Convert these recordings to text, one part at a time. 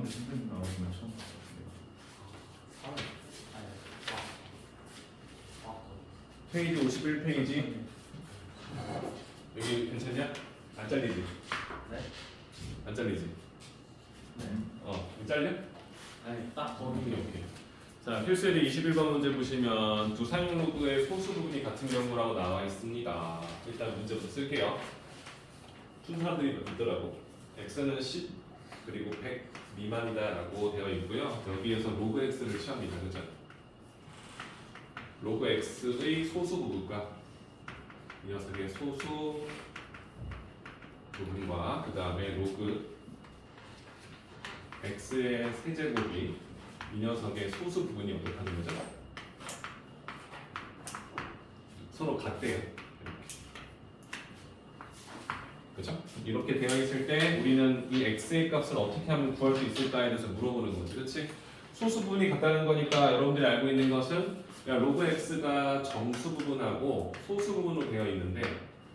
가운데 선생님 나오는 건 처음 봤어요. 페이지 51페이지. 여기 괜찮냐? 안 잘리지? 네? 안 잘리지? 네. 잘려? 아니 딱 오케이. 자, 필수예제 21번 문제 보시면 두 사용 로그의 소수 부분이 같은 경우라고 나와 있습니다. 일단 문제부터 쓸게요. 순서들이 있더라고. x는 10 그리고 100 미만이다라고 되어 있고요. 여기에서 로그 x를 취합니다. 그죠? 로그 x의 소수 부분과 이 녀석의 소수 부분과 그 다음에 로그 x의 세제곱이 이 녀석의 소수 부분이 어떻다는 거죠? 서로 같대요. 그죠? 이렇게 되어 있을 때 우리는 이 x의 값을 어떻게 하면 구할 수 있을까에 대해서 물어보는 거지, 그렇지? 소수 부분이 같다는 거니까 여러분들이 알고 있는 것은 로그 x가 정수 부분하고 소수 부분으로 되어 있는데,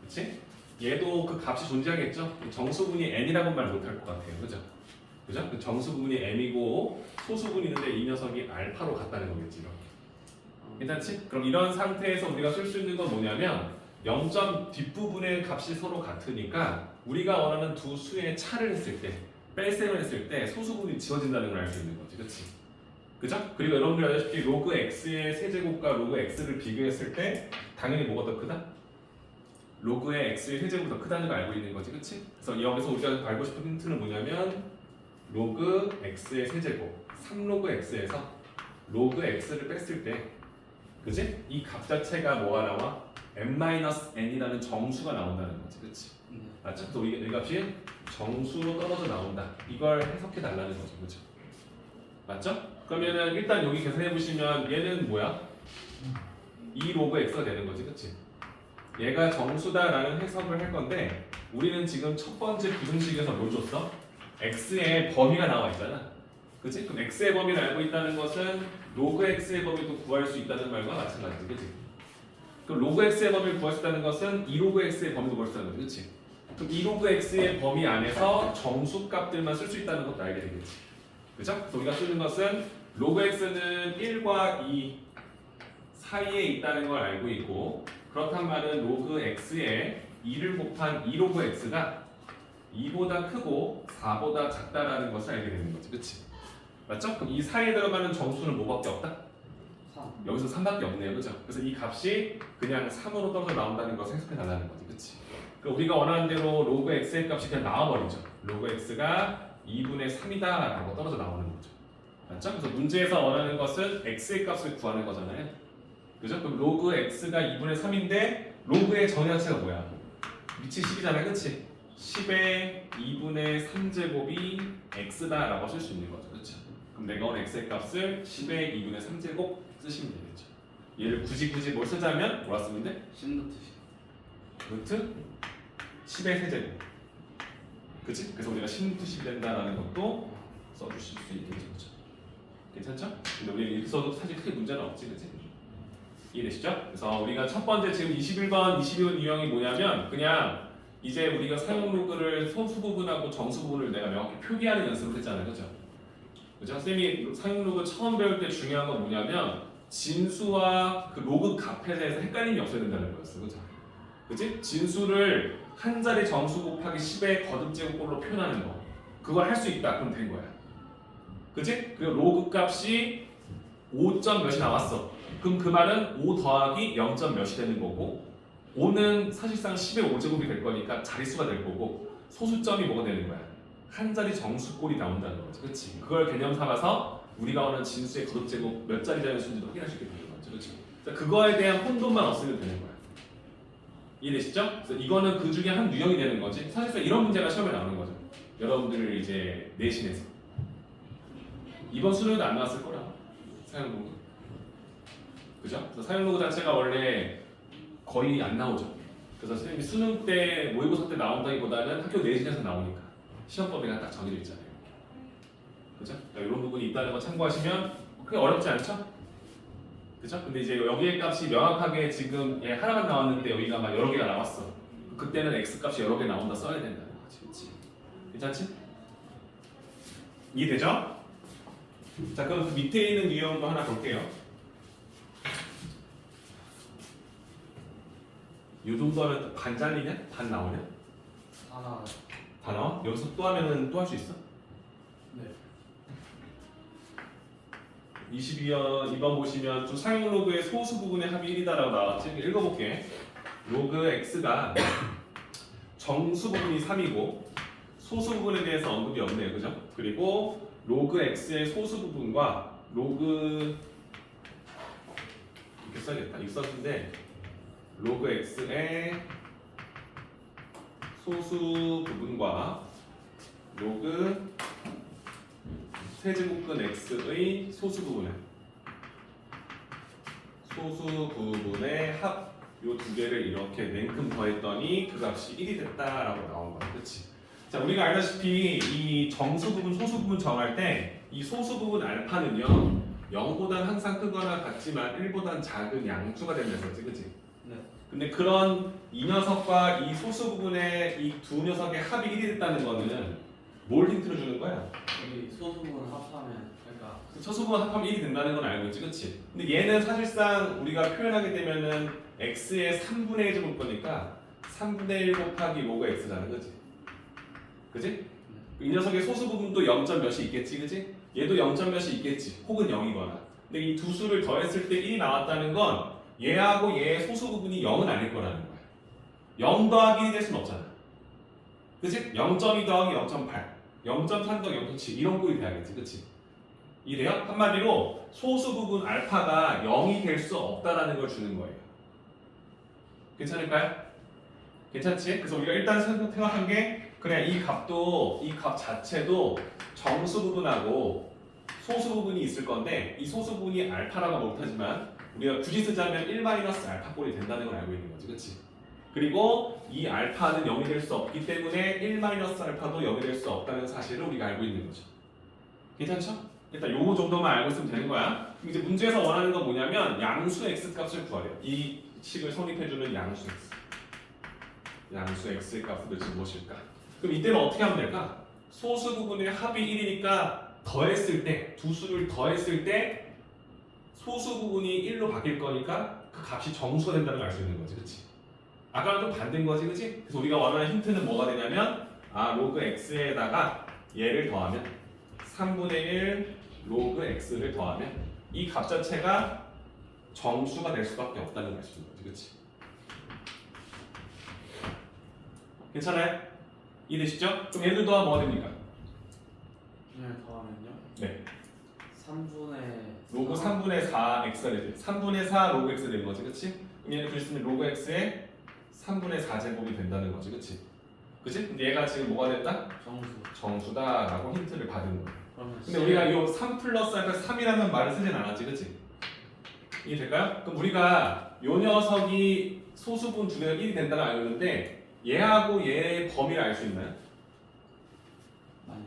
그렇지? 얘도 그 값이 존재하겠죠? 정수 부분이 n이라고 말 못할 것 같아요, 그죠? 그죠? 그 정수 부분이 m이고 소수 부분이 있는데 이 녀석이 알파로 같다는 거겠지, 이렇게. 괜찮지? 그럼 이런 상태에서 우리가 쓸 수 있는 건 뭐냐면 0점 뒷부분의 값이 서로 같으니까 우리가 원하는 두 수의 차를 했을 때, 뺄셈을 했을 때 소수 부분이 지워진다는 걸 알 수 있는 거지, 그렇지? 그죠? 그리고 여러분들이 알다시피 로그 x의 세제곱과 로그 x를 비교했을 때 당연히 뭐가 더 크다? 로그의 x의 세제곱이 더 크다는 걸 알고 있는 거지, 그렇지? 그래서 여기서 우리가 알고 싶은 힌트는 뭐냐면 로그 x의 세제곱 3로그 x에서 로그 x를 뺐을 때, 그지? 이 값 자체가 뭐가 나와? m-n이라는 정수가 나온다는 거지, 그렇지? 맞죠? 그래서 이 값이 정수로 떨어져 나온다. 이걸 해석해 달라는 거죠, 그렇죠? 맞죠? 그러면은 일단 여기 계산해 보시면 얘는 뭐야? 2 로그 x가 되는 거지, 그렇지? 얘가 정수다라는 해석을 할 건데 우리는 지금 첫 번째 부등식에서 뭘 줬어? x의 범위가 나와 있잖아. 그치? 그럼 x의 범위를 알고 있다는 것은 로그 x의 범위도 구할 수 있다는 말과 마찬가지지, 그치? 그럼 로그 x의 범위를 구할 수 있다는 것은 2로그 x의 범위도 구할 수 있다는 거지, 그치? 그럼 2로그 x의 범위 안에서 정수값들만 쓸 수 있다는 것도 알게 되겠지. 그죠? 그래서 우리가 쓰는 것은 로그 x는 1과 2 사이에 있다는 걸 알고 있고, 그렇단 말은 로그 x에 2를 곱한 2로그 x가 2보다 크고 4보다 작다라는 것을 알게 되는 거지, 그치? 맞죠? 그럼 이 사이에 들어가는 정수는 뭐밖에 없다? 3. 여기서 3밖에 없네요, 그죠? 그래서 이 값이 그냥 3으로 떨어져 나온다는 것을 해석해 달라는 거지, 그치? 그럼 우리가 원하는 대로 로그 x의 값이 그냥 나와버리죠. 로그 x가 2분의 3이다라고 떨어져 나오는 거죠. 맞죠? 그래서 문제에서 원하는 것은 x의 값을 구하는 거잖아요. 그죠? 그럼 로그 x가 2분의 3인데 로그의 전위하체가 뭐야? 밑이 10이잖아요, 그치? 10의 2분의 3제곱이 x다라고 쓸 수 있는 거죠, 그렇죠? 그럼 내가 원하는 x의 값을 10의 2분의 3제곱 쓰시면 되겠죠. 얘를 굳이 뭘 쓰자면 뭐라 쓰면 돼? 신노트시. 루트 10의 세제곱. 그치? 그래서 우리가 10루트10이 된다라는 것도 써주실 수 있겠죠, 그렇죠? 괜찮죠? 근데 우리 이렇게 써도 사실 크게 문제는 없지, 그치? 이해되시죠? 그래서 우리가 첫 번째 지금 21번, 22번 유형이 뭐냐면 그냥 이제 우리가 사용 로그를 소수 부분하고 정수 부분을 내가 명확히 표기하는 연습을 했잖아요, 그죠? 그죠? 쌤이 사용 로그 처음 배울 때 중요한 건 뭐냐면 진수와 그 로그 값에 대해서 헷갈림이 없어야 된다는 거였어, 그죠? 그치? 진수를 한 자리 정수 곱하기 10의 거듭제곱꼴로 표현하는 거, 그걸 할 수 있다, 그럼 된 거야. 그치? 그리고 로그 값이 5점 몇이 나왔어. 그럼 그 말은 5 더하기 0점 몇이 되는 거고, 5는 사실상 10의 5제곱이 될 거니까 자릿수가 될 거고, 소수점이 뭐가 되는 거야? 한 자리 정수꼴이 나온다는 거지, 그렇지? 그걸 개념 삼아서 우리가 원하는 진수의 거듭제곱 몇 자리 자릿수인지도 확인할 수 있게 되는 거죠, 그렇지? 그거에 대한 혼돈만 없으면 되는 거야. 이해되시죠? 그래서 이거는 그 중에 한 유형이 되는 거지. 사실상 이런 문제가 시험에 나오는 거죠. 여러분들 이제 내신에서 이번 수능에도 안 나왔을 거라, 사용 로그. 그죠? 그래서 사용 로그 자체가 원래 거의 안 나오죠. 그래서 선생님이 수능 때 모의고사 때 나온다기보다는 학교 내신에서 나오니까 시험 범위가 딱 정해져 있잖아요. 그죠? 그러니까 이런 부분이 있다는 거 참고하시면 크게 어렵지 않죠? 그죠? 근데 이제 여기의 값이 명확하게 지금 하나만 나왔는데 여기가 막 여러 개가 나왔어. 그때는 x 값이 여러 개 나온다 써야 된다는 거지, 그렇지? 괜찮지? 이해되죠? 자, 그럼 그 밑에 있는 유형도 하나 볼게요. 요 정도 하면 반 잘리냐? 반 나오냐? 하나. 다 나와? 여기서 또 하면은 또 할 수 있어? 네. 2번 보시면 좀 사용 로그의 소수 부분의 합이 1이다라고 나왔지? 읽어볼게. 로그 x가 정수 부분이 3이고 소수 부분에 대해서 언급이 없네요, 그죠? 그리고 로그 x의 소수 부분과 로그 이렇게 써야겠다. 이거 썼는데 로그 x의 소수 부분과 로그 세제곱근 x의 소수 부분의 합 요 두 개를 이렇게 냉큼 더했더니 그 값이 1이 됐다라고 나온 거야, 그렇지? 자, 우리가 알다시피 이 정수 부분, 소수 부분 정할 때 이 소수 부분 알파는요 0보단 항상 크거나 같지만 1보단 작은 양수가 된다였지, 그렇지? 네. 근데 그런 이 녀석과 이 소수 부분의 이 두 녀석의 합이 1이 됐다는 거는 뭘 힌트로 주는 거야? 여기 소수분 합하면 그러니까 소수 부분 합하면 1이 된다는 건 알고 있지, 그렇지? 근데 얘는 사실상 우리가 표현하게 되면은 x의 3분의 1 제곱 거니까 3분의 1 곱하기 로그 x라는 거지, 그지? 이 녀석의 소수 부분도 0. 몇이 있겠지, 그지? 얘도 0. 몇이 있겠지, 혹은 0이거나. 근데 이 두 수를 더했을 때 1이 나왔다는 건 얘하고 얘의 소수 부분이 0은 아닐 거라는 거야. 0 더하기 1이 될 수는 없잖아, 그지? 0.2 더하기 0.8, 0.3 더하기 0.7 이런 꼴이 돼야겠지, 그치? 이래요? 한마디로 소수 부분 알파가 0이 될 수 없다라는 걸 주는 거예요. 괜찮을까요? 괜찮지? 그래서 우리가 일단 생각한 게 그래, 이 값도 이 값 자체도 정수 부분하고 소수 부분이 있을 건데 이 소수 부분이 알파라고 못하지만 우리가 굳이 쓰자면 1-알파 꼴이 된다는 걸 알고 있는 거지, 그렇지? 그리고 이 알파는 0이 될 수 없기 때문에 1-알파도 0이 될 수 없다는 사실을 우리가 알고 있는 거죠. 괜찮죠? 일단 요 정도만 알고 있으면 되는 거야. 그럼 이제 문제에서 원하는 건 뭐냐면 양수 x 값을 구하래요. 이 식을 성립해주는 양수 x. 양수 x의 값은 도대체 무엇일까? 그럼 이때는 어떻게 하면 될까? 소수 부분의 합이 1이니까 더했을 때, 두 수를 더했을 때 소수 부분이 1로 바뀔 거니까 그 값이 정수가 된다는 걸 알 수 있는 거지, 그렇지? 아까랑 좀 반대인 거지, 그렇지? 그래서 우리가 원하는 힌트는 뭐가 되냐면 로그 x에다가 얘를 더하면 3분의 1 로그 x를 더하면 이 값 자체가 정수가 될 수밖에 없다는 걸 알 수 있는 거지, 그렇지? 괜찮아요? 이해되시죠? 그럼 얘들 더하면 뭐가 됩니까? 그냥 더하면요. 네. 3분의 로그 3분의 4 x가 되죠. 3분의 4 로그 x 되는 거지, 그렇지? 그럼 얘를 그랬으면 로그 x의 3분의 4 제곱이 된다는 거지, 그렇지? 그렇지? 근데 얘가 지금 뭐가 됐다? 정수. 정수다라고 힌트를 받은 거야. 그러면 근데 우리가 이 3 플러스 알파 3이라는 말을 쓰진 않았지, 그렇지? 이해될까요? 그럼 우리가 요 녀석이 소수분 두 개가 1이 된다는 알고 있는데 얘하고 얘의 범위를 알 수 있나요?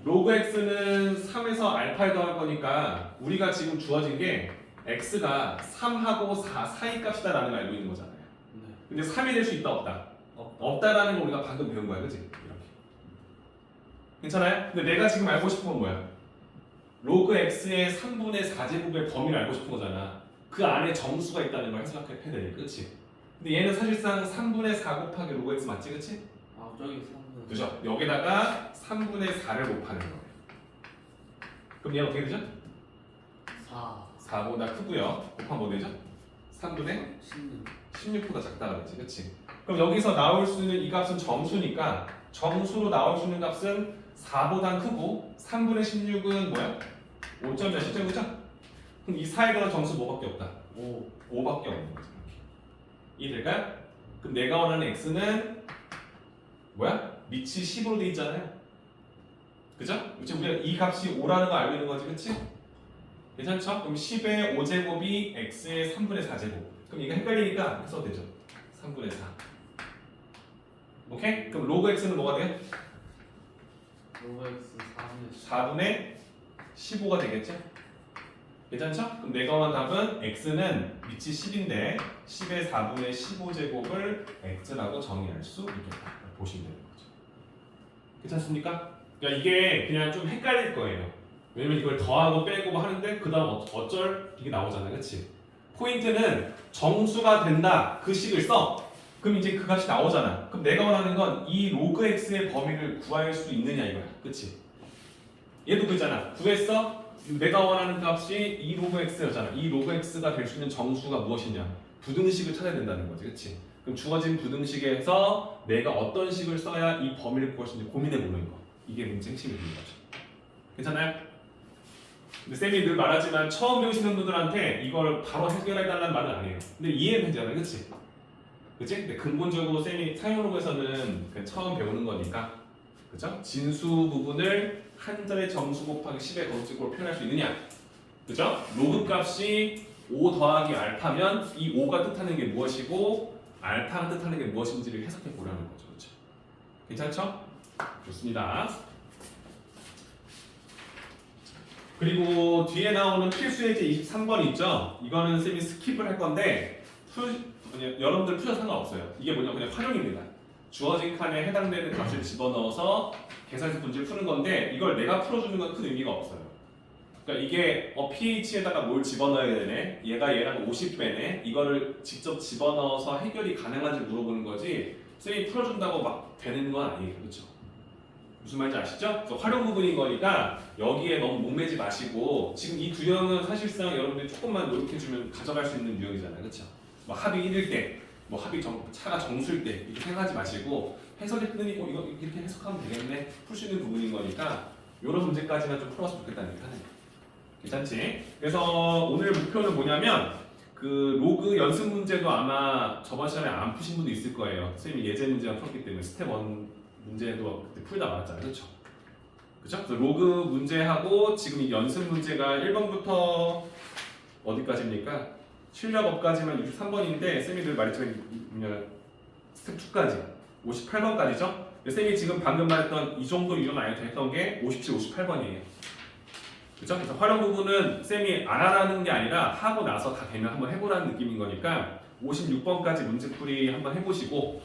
로그 x는 3에서 알파에 더할 거니까 우리가 지금 주어진 게 x가 3하고 4 사이 값이다라는 걸 알고 있는 거잖아요. 네. 근데 3이 될 수 있다 없다? 없다. 없다라는 걸 우리가 방금 배운 거야, 그치? 이렇게. 괜찮아요? 근데 내가 지금 알고 싶은 건 뭐야? 로그 x의 3분의 4제곱의 범위를 알고 싶은 거잖아. 그 안에 정수가 있다는 걸 생각해야 돼, 그치? 근데 얘는 사실상 3분의 4 곱하기 로그 x 맞지, 그치? 아 저기 3분. 그죠? 여기다가 3분의 4를 곱하는 거예요. 그럼 얘는 어떻게 되죠? 4. 4보다 크고요. 곱하면 뭐 되죠? 3분의 16. 16보다 작다가 되지, 그치? 그럼 여기서 나올 수 있는 이 값은 정수니까 정수로 나올 수 있는 값은 4보다 크고 3분의 16은 뭐야? 5점 몇십 점, 그죠? 그럼 이 사이에 들어간 정수 뭐밖에 없다? 5. 5밖에 없는 거죠. 이해될까요? 그럼 내가 원하는 x는 뭐야? 밑이 10으로 돼 있잖아요. 그죠? 그치? 우리가 이 값이 5라는 거 알고 있는 거지, 그치? 괜찮죠? 그럼 10의 5제곱이 x의 3분의 4제곱. 그럼 이거 헷갈리니까 써도 되죠. 3분의 4. 오케이? 그럼 로그 x는 뭐가 돼요? 로그 x 4분의 10. 4분의 15가 되겠죠? 괜찮죠? 그럼 내가 원하는 답은 x는 밑이 10인데 10의 4분의 15제곱을 x라고 정의할 수 있겠다. 보시면 되는 거죠. 괜찮습니까? 그러니까 이게 그냥 좀 헷갈릴 거예요. 왜냐면 이걸 더하고 빼고 뭐 하는데 그 다음 어쩔 이게 나오잖아, 그렇지? 포인트는 정수가 된다 그 식을 써. 그럼 이제 그 값이 나오잖아. 그럼 내가 원하는 건 이 로그 x의 범위를 구할 수 있느냐 이거야, 그렇지? 얘도 그잖아. 구했어? 내가 원하는 값이 이 로그 x였잖아. 이 로그 x가 될 수 있는 정수가 무엇이냐? 부등식을 찾아야 된다는 거지, 그렇지? 그럼 주어진 부등식에서 내가 어떤 식을 써야 이 범위를 구할 수 있는지 고민해 보는 거. 이게 문제 핵심이 되는 거죠. 괜찮나요? 근데 쌤이 늘 말하지만 처음 배우시는 분들한테 이걸 바로 해결해달라는 말은 아니에요. 근데 이해는 되잖아요, 그렇지? 그치? 근데 근본적으로 쌤이 사용로그에서는 그냥 처음 배우는 거니까, 그죠? 진수 부분을 한 자의 정수 곱하기 10의 거듭식으로 표현할 수 있느냐, 그죠? 로그 값이 5 더하기 알파면 이 5가 뜻하는 게 무엇이고 알파가 뜻하는 게 무엇인지를 해석해 보라는 거죠, 그렇죠? 괜찮죠? 좋습니다. 그리고 뒤에 나오는 필수 예제 23번 있죠? 이거는 쌤이 스킵을 할 건데 여러분들 푸셔도 상관없어요. 이게 뭐냐, 그냥 활용입니다. 주어진 칸에 해당되는 값을 집어넣어서 계산해서 문제를 푸는 건데 이걸 내가 풀어주는 건 큰 의미가 없어요. 그러니까 이게 pH에다가 뭘 집어넣어야 되네, 얘가 얘랑 50배네, 이거를 직접 집어넣어서 해결이 가능한지 물어보는 거지 쌤이 풀어준다고 막 되는 건 아니에요, 그렇죠? 무슨 말인지 아시죠? 그래서 활용 부분인 거니까 여기에 너무 목매지 마시고, 지금 이 두 형은 사실상 여러분들이 조금만 노력해주면 가져갈 수 있는 유형이잖아요, 그렇죠? 뭐 합이 1일 때, 뭐 합이 차가 정수일 때 이렇게 생각하지 마시고 해석했더니 이거 이렇게 해석하면 되겠네, 풀 수 있는 부분인 거니까 이런 문제까지만 좀 풀어봤으면 좋겠다는 얘기 하네요. 괜찮지? 그래서 오늘 목표는 뭐냐면 그 로그 연습 문제도 아마 저번 시간에 안 푸신 분도 있을 거예요. 선생님이 예제 문제만 풀었기 때문에 스텝 1 문제도 그때 풀다 말았잖아요, 그렇죠? 그렇죠? 그래서 로그 문제하고 지금 이 연습 문제가 1번부터 어디까지입니까? 출력업까지만 63번인데 쌤이 늘 말했지만 스텝 2까지 58번까지죠? 쌤이 지금 방금 말했던 이 정도 유형 아이언트 했던 게 57, 58번이에요. 그렇죠? 그래서 활용 부분은 쌤이 안 하라는 게 아니라 하고 나서 다 되면 한번 해보라는 느낌인 거니까 56번까지 문제풀이 한번 해보시고,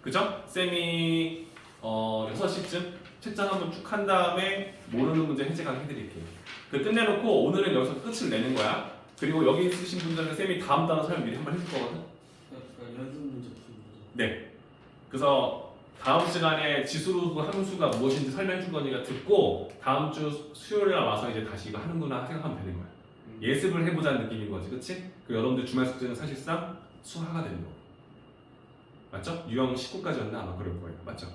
그죠? 쌤이 6시쯤 책장 한번 쭉 한 다음에 모르는 문제 해제강 해드릴게요. 그 끝내놓고 오늘은 여기서 끝을 내는 거야. 그리고 여기 있으신 분들은 쌤이 다음 단어 설명 미리 한번 해줄 거거든. 그러니까 연습 문제 푸는 거죠. 네. 그래서 다음 시간에 지수로 함수가 무엇인지 설명해 줄 거니까 듣고 다음 주 수요일에 와서 이제 다시 이거 하는구나 생각하면 되는 거야. 예습을 해보자는 느낌인 거지, 그렇지? 그 여러분들 주말 숙제는 사실상 수화가 되는 거. 맞죠? 유형 19까지였나 아마 그럴 거예요. 맞죠?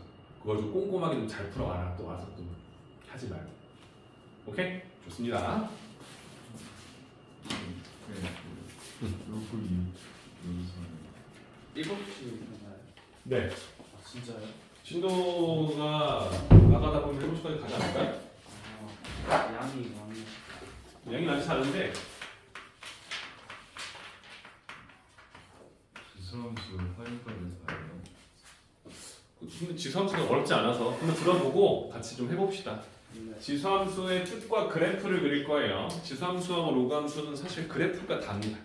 그걸 좀 꼼꼼하게 좀 잘 풀어와라. 또 와서 또 하지 말고. 오케이? 좋습니다. 로그 7시 되나요? 네. 아 진짜요? 진도가 나가다 보면 7시까지 가지 않을까요? 아 양이 많네. 양이 많지 않은데 지수함수 활용까지 다 해요. 근데 지수함수가 어렵지 않아서 한번 들어보고 같이 좀 해봅시다. 네. 지수함수의 뜻과 그래프를 그릴 거예요. 지수함수하고 로그함수는 사실 그래프가 답니다.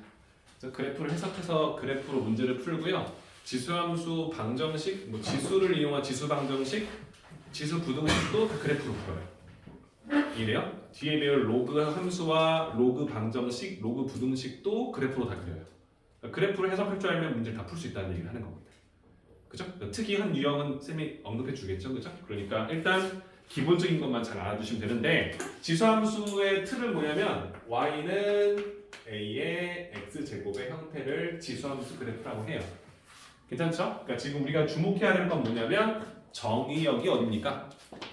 그래서 그래프를 해석해서 그래프로 문제를 풀고요. 지수함수 방정식, 뭐 지수를 이용한 지수 방정식, 지수 부등식도 다 그래프로 풀어요. 이래요? 뒤에 배울 로그 함수와 로그 방정식, 로그 부등식도 그래프로 다 그려요. 그러니까 그래프를 해석할 줄 알면 문제를 다 풀 수 있다는 얘기를 하는 겁니다. 그죠? 특이한 유형은 쌤이 언급해 주겠죠, 그죠? 그러니까 일단 기본적인 것만 잘 알아두시면 되는데, 지수함수의 틀은 뭐냐면 y는 a의 x 제곱의 형태를 지수함수 그래프라고 해요. 괜찮죠? 그러니까 지금 우리가 주목해야 하는 건 뭐냐면 정의역이 어딥니까?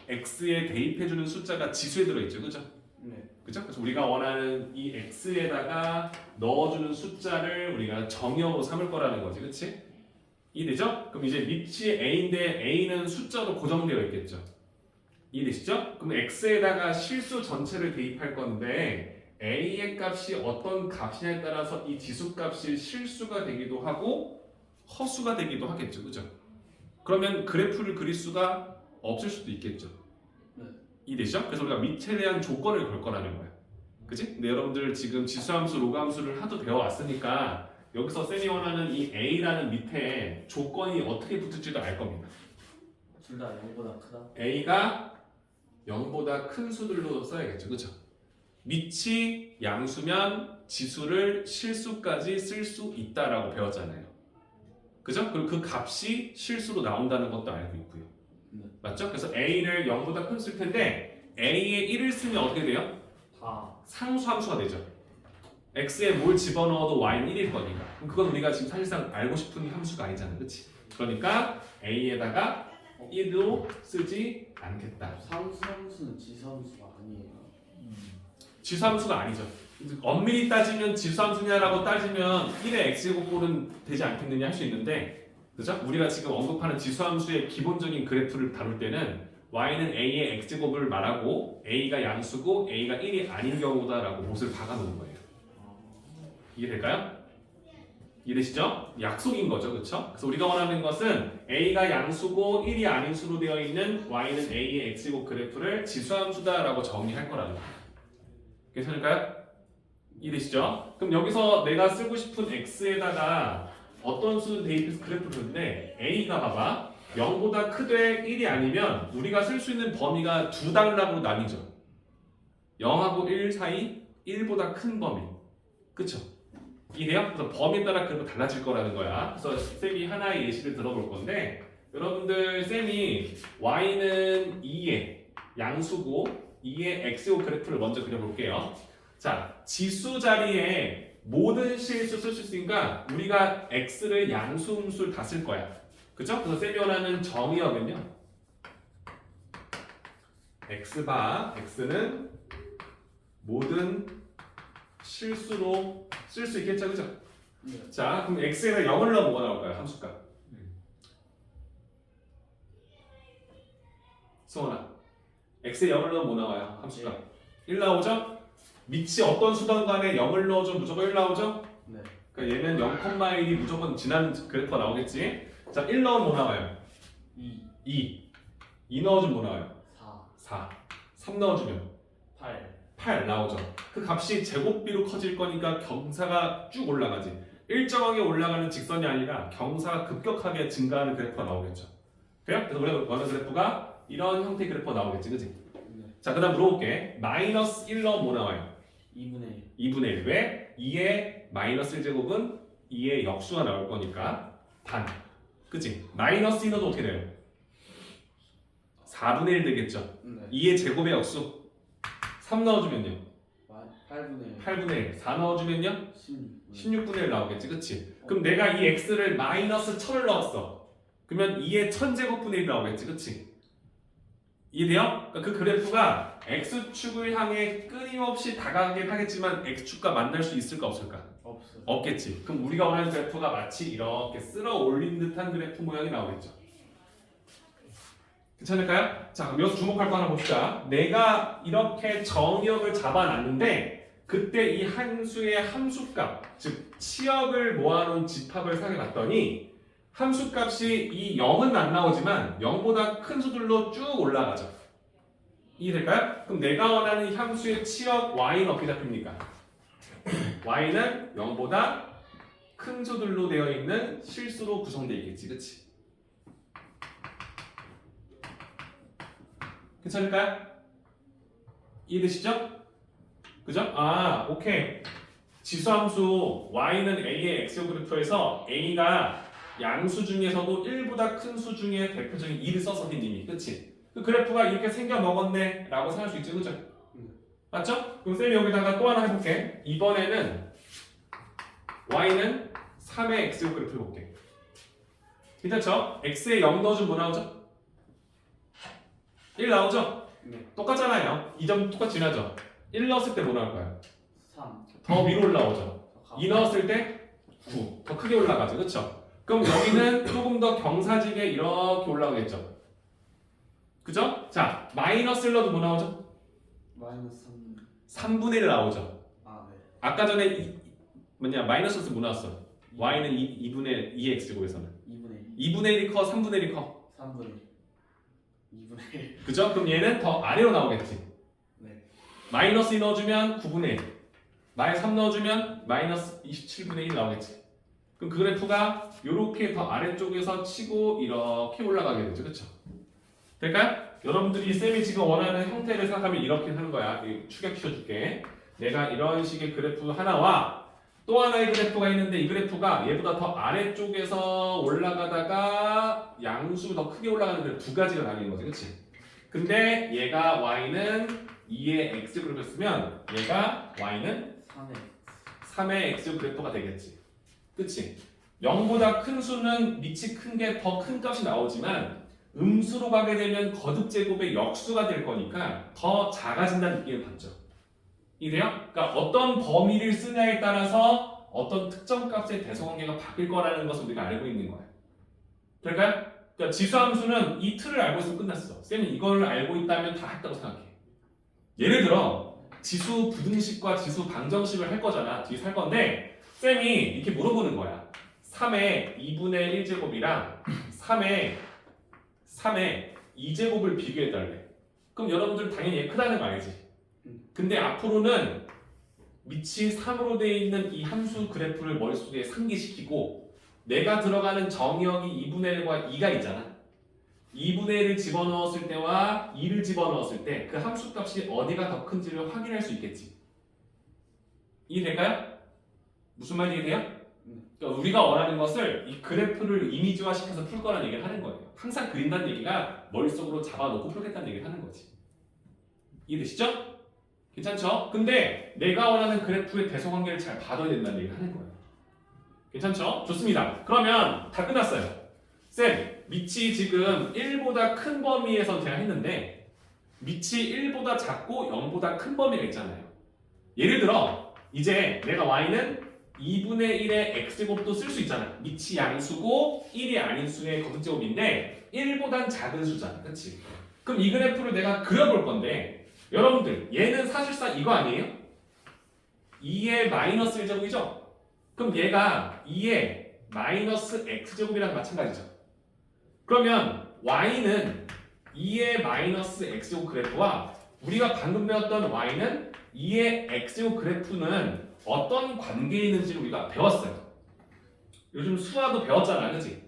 x에 대입해주는 숫자가 지수에 들어있죠, 그죠? 네. 그죠? 그래서 우리가 원하는 이 x에다가 넣어주는 숫자를 우리가 정의역으로 삼을 거라는 거지, 그렇지? 이해되죠? 그럼 이제 밑이 a인데 a는 숫자로 고정되어 있겠죠. 이해되시죠? 그럼 x에다가 실수 전체를 대입할 건데 a의 값이 어떤 값이냐에 따라서 이 지수값이 실수가 되기도 하고 허수가 되기도 하겠죠, 그죠? 그러면 그래프를 그릴 수가 없을 수도 있겠죠. 네. 이해되시죠? 그래서 우리가 밑에 대한 조건을 걸 거라는 거야, 그치? 근데 여러분들 지금 지수함수, 로그함수를 하도 배워왔으니까 여기서 쌤이 원하는 이 a라는 밑에 조건이 어떻게 붙을지도 알 겁니다. 둘 다 0보다 크다. a가 0보다 큰 수들로 써야겠죠, 그렇죠? 밑이 양수면 지수를 실수까지 쓸 수 있다라고 배웠잖아요. 그죠? 그리고 그 값이 실수로 나온다는 것도 알고 있고요. 맞죠? 그래서 a를 0보다 큰 쓸 텐데 a에 1을 쓰면 어떻게 돼요? 다 상수함수가 되죠. x에 뭘 집어넣어도 y는 1일 거니까. 그럼 그건 우리가 지금 사실상 알고 싶은 함수가 아니잖아. 그치? 그러니까 a에다가 1로 쓰지 않겠다. 상수함수는 지수함수가 아니에요. 지수함수가 아니죠. 엄밀히 따지면 지수함수냐라고 따지면 1의 x제곱꼴은 되지 않겠느냐 할 수 있는데, 그죠? 우리가 지금 언급하는 지수함수의 기본적인 그래프를 다룰 때는 y는 a의 x제곱을 말하고 a가 양수고 a가 1이 아닌 경우다라고 못을 박아놓은 거예요. 이해될까요? 이해되시죠? 약속인 거죠, 그렇죠? 그래서 우리가 원하는 것은 a가 양수고 1이 아닌 수로 되어 있는 y는 a의 x제곱 그래프를 지수함수다라고 정의할 거라는 거예요. 괜찮을까요? 이해되시죠? 그럼 여기서 내가 쓰고 싶은 x에다가 어떤 수를 대입해서 그래프를 그리는데 a가 봐봐 0보다 크되 1이 아니면 우리가 쓸 수 있는 범위가 두 단락으로 나뉘죠. 0하고 1 사이 1보다 큰 범위. 그쵸? 이해돼요? 그래서 범위에 따라 그래프 달라질 거라는 거야. 그래서 쌤이 하나의 예시를 들어볼 건데 여러분들 쌤이 y는 2의 양수고 2의 x제곱 그래프를 먼저 그려볼게요. 자, 지수 자리에 모든 실수 쓸 수 있으니까 우리가 x를 양수음수를 다 쓸 거야. 그죠? 그래서 쌤이 원하는 정의역은요. x는 모든 실수로 쓸 수 있겠죠, 그죠? 네. 자, 그럼 x에다 0을 넣으면 뭐가 나올까요? 함수값. 성원아, x에 0을 넣으면 뭐 나와요? 함수값. 1 나오죠? 밑이 어떤 수단 간에 0을 넣어주면 무조건 1 나오죠? 네. 그러니까 얘는 0,1이 무조건 지난 그래프가 나오겠지? 자, 1 넣으면 뭐 나와요? 2 넣어주면 뭐 나와요? 4 3 넣어주면 8 나오죠. 그 값이 제곱비로 커질 거니까 경사가 쭉 올라가지. 일정하게 올라가는 직선이 아니라 경사가 급격하게 증가하는 그래프가 나오겠죠. 그래요? 그래서 우리가 원하는 그래프가 이런 형태의 그래프가 나오겠지, 그치? 네. 자, 그 다음 물어볼게. 마이너스 1 넣으면 뭐 나와요? 2분의 2분의 1. 왜? 2의 마이너스 1제곱은 2의 역수가 나올 거니까 반. 그치? 마이너스 1 넣어도 어떻게 돼요? 4분의 1 되겠죠? 1. 네. 2의 제곱의 역수 3 넣어주면요? 8분의 8분의 1. 4 넣어주면요? 16. 16분의 1 나오겠지, 그치? 그럼 내가 이 x를 마이너스 1000을 넣었어. 그러면 2의 1000제곱분의 1 나오겠지, 그치? 이해돼요? 그러니까 그 그래프가 x축을 향해 끊임없이 다가가긴 하겠지만 x축과 만날 수 있을까 없을까? 없어요. 없겠지. 그럼 우리가 원하는 그래프가 마치 이렇게 쓸어 올린 듯한 그래프 모양이 나오겠죠. 괜찮을까요? 자, 그럼 여기서 주목할 거 하나 봅시다. 내가 이렇게 정의역을 잡아놨는데 그때 이 함수의 함수값, 즉 치역을 모아놓은 집합을 생각해봤더니 함수값이 이 0은 안 나오지만 0보다 큰 수들로 쭉 올라가죠. 이해될까요? 그럼 내가 원하는 이 함수의 치역 y는 어떻게 잡힙니까? y는 0보다 큰 수들로 되어 있는 실수로 구성되어 있겠지, 그치? 괜찮을까요? 이해되시죠? 그죠? 아, 오케이. 지수함수 y는 a의 x제곱 그래프에서 a가 양수 중에서도 1보다 큰 수 중에 대표적인 2를 써서 님이 그치? 그 그래프가 이렇게 생겨 먹었네 라고 생각할 수 있죠, 그죠? 맞죠? 그럼 쌤이 여기다가 또 하나 해볼게. 이번에는 y는 3의 x제곱 그래프를 볼게. 괜찮죠? x에 0 넣어주면 뭐 나오죠? 1 나오죠? 네. 똑같잖아요. 이 점 똑같이 지나죠? 1 넣었을 때 뭐 나올까요? 3. 더 위로 올라오죠? 2 넣었을 때 9. 더 크게 올라가죠, 그쵸? 그럼 여기는 조금 더 경사지게 이렇게 올라오겠죠? 그죠? 자, 마이너스 1 넣어도 뭐 나오죠? 마이너스 3분의 1 나오죠? 아, 네. 아까 전에 마이너스 뭐 나왔어? y는 2분의 2의 x제곱에서는 2분의 2분의 1이 커? 3분의 1이 커? 3분의 2분의 1. 그죠? 그럼 얘는 더 아래로 나오겠지? 네. 마이너스 2 넣어주면 9분의 1 마이너스 3 넣어주면 마이너스 27분의 1 나오겠지? 그럼 그 그래프가 이렇게 더 아래쪽에서 치고 이렇게 올라가게 되죠, 그렇죠? 될까요? 여러분들이 쌤이 지금 원하는 형태를 생각하면 이렇게 하는 거야. 추격시켜줄게. 내가 이런 식의 그래프 하나와 또 하나의 그래프가 있는데 이 그래프가 얘보다 더 아래쪽에서 올라가다가 양수 더 크게 올라가는 그래프 두 가지가 나뉘는 거지, 그렇지? 근데 얘가 y는 2의 x 그래프였으면 얘가 y는 3의 3의 x 그래프가 되겠지, 그렇지? 0보다 큰 수는 밑이 큰 게 더 큰 값이 나오지만 음수로 가게 되면 거듭 제곱의 역수가 될 거니까 더 작아진다는 느낌을 받죠. 이래요? 그러니까 어떤 범위를 쓰냐에 따라서 어떤 특정 값의 대소관계가 바뀔 거라는 것을 우리가 알고 있는 거예요. 될까요? 그러니까 지수함수는 이 틀을 알고 있으면 끝났어. 쌤은 이걸 알고 있다면 다 했다고 생각해. 예를 들어 지수 부등식과 지수 방정식을 할 거잖아. 뒤에서 할 건데 쌤이 이렇게 물어보는 거야. 3의 2분의 1제곱이랑 3의 2제곱을 비교해달래. 그럼 여러분들 당연히 얘 크다는 거 알지? 근데 앞으로는 밑이 3으로 되어 있는 이 함수 그래프를 머릿속에 상기시키고 내가 들어가는 정의역이 2분의 1과 2가 있잖아. 2분의 1을 집어넣었을 때와 2를 집어넣었을 때 그 함수 값이 어디가 더 큰지를 확인할 수 있겠지. 이해될까요? 무슨 말인지 이해돼요? 그러니까 우리가 원하는 것을 이 그래프를 이미지화 시켜서 풀 거라는 얘기를 하는 거예요. 항상 그린다는 얘기가 머릿속으로 잡아놓고 풀겠다는 얘기를 하는 거지. 이해되시죠? 괜찮죠? 근데 내가 원하는 그래프의 대소관계를 잘 봐둬야 된다는 얘기를 하는 거예요. 괜찮죠? 좋습니다. 그러면 다 끝났어요. 쌤, 밑이 지금 1보다 큰 범위에서 제가 했는데 밑이 1보다 작고 0보다 큰 범위가 있잖아요. 예를 들어 이제 내가 y는 2분의 1의 x제곱도 쓸 수 있잖아. 밑이 양수고 1이 아닌 수의 거듭제곱인데 1보단 작은 수잖아. 그치? 그럼 이 그래프를 내가 그려볼 건데 여러분들 얘는 사실상 이거 아니에요? 2의 마이너스 1제곱이죠? 그럼 얘가 2의 마이너스 x제곱이랑 마찬가지죠. 그러면 y는 2의 마이너스 x제곱 그래프와 우리가 방금 배웠던 y는 2의 x제곱 그래프는 어떤 관계에 있는지를 우리가 배웠어요. 요즘 수화도 배웠잖아, 그치?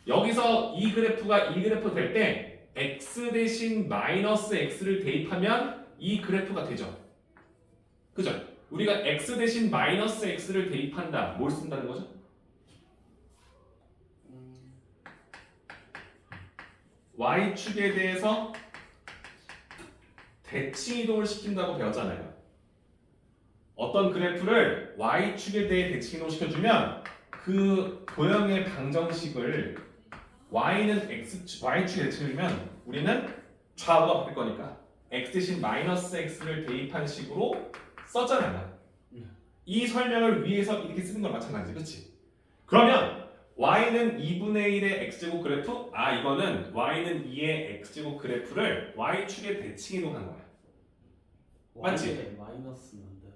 여기서 이 그래프가 이 그래프 될 때 x 대신 마이너스 x를 대입하면 이 그래프가 되죠. 그죠? 우리가 x 대신 마이너스 x를 대입한다. 뭘 쓴다는 거죠? y축에 대해서 대칭 이동을 시킨다고 배웠잖아요. 어떤 그래프를 y축에 대해 대칭 이동시켜주면 그 도형의 방정식을 y는 y축에 대칭해주면 우리는 좌우가 바뀔 거니까 x 대신 마이너스 x를 대입한 식으로 썼잖아요. 이 설명을 위해서 이렇게 쓰는 건 마찬가지, 그렇지? 그러면 y는 2분의 1의 x제곱 그래프, 이거는 y는 2의 x제곱 그래프를 y축에 대칭 이동한 거야. 맞지? y에 마이너스는 안 돼.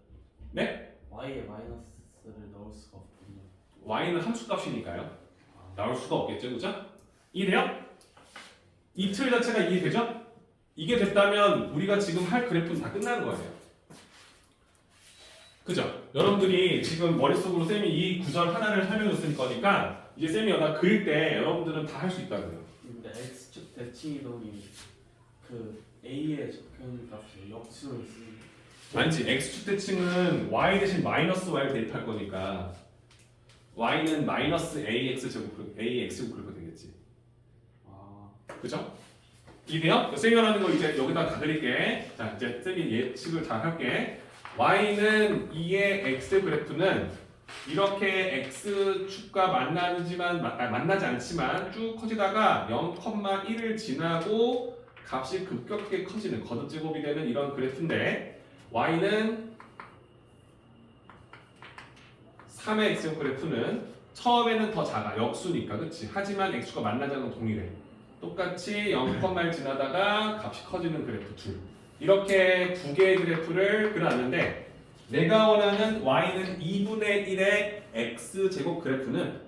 네? y에 마이너스를 넣을 수가 없군요. y는 함수값이니까요. 나올 수가 없겠죠, 그죠? 이해돼요? 이 틀 자체가 이해되죠? 이게 됐다면 우리가 지금 할 그래프는 다 끝난 거예요. 그죠? 여러분들이 지금 머릿속으로 쌤이 이 구절 하나를 설명해 줬을 거니까 이제 쌤이 여기다 그릴 때 여러분들은 다 할 수 있다고요. 근데 x축 대칭 이동이 그 a에 적혀있는 값이 역수를 쓰는. 아니지, x축 대칭은 y 대신 마이너스 y를 대입할 거니까 y는 마이너스 ax 제곱 그렇게 되겠지. 그죠? 이해요? 쌤이 말하는 거 이제 여기다 다 그릴게. 자, 이제 쌤이 예측을 잘 할게. y는 2의 x 그래프는 이렇게 x축과 만나지 않지만 쭉 커지다가 0,1을 지나고 값이 급격하게 커지는 거듭제곱이 되는 이런 그래프인데 y는 3의 x제곱 그래프는 처음에는 더 작아. 역수니까. 그치? 하지만 x축과 만나지 않는 건 동일해. 똑같이 0,1 지나다가 값이 커지는 그래프 둘. 이렇게 두 개의 그래프를 그려놨는데 내가 원하는 y는 2분의 1의 x제곱 그래프는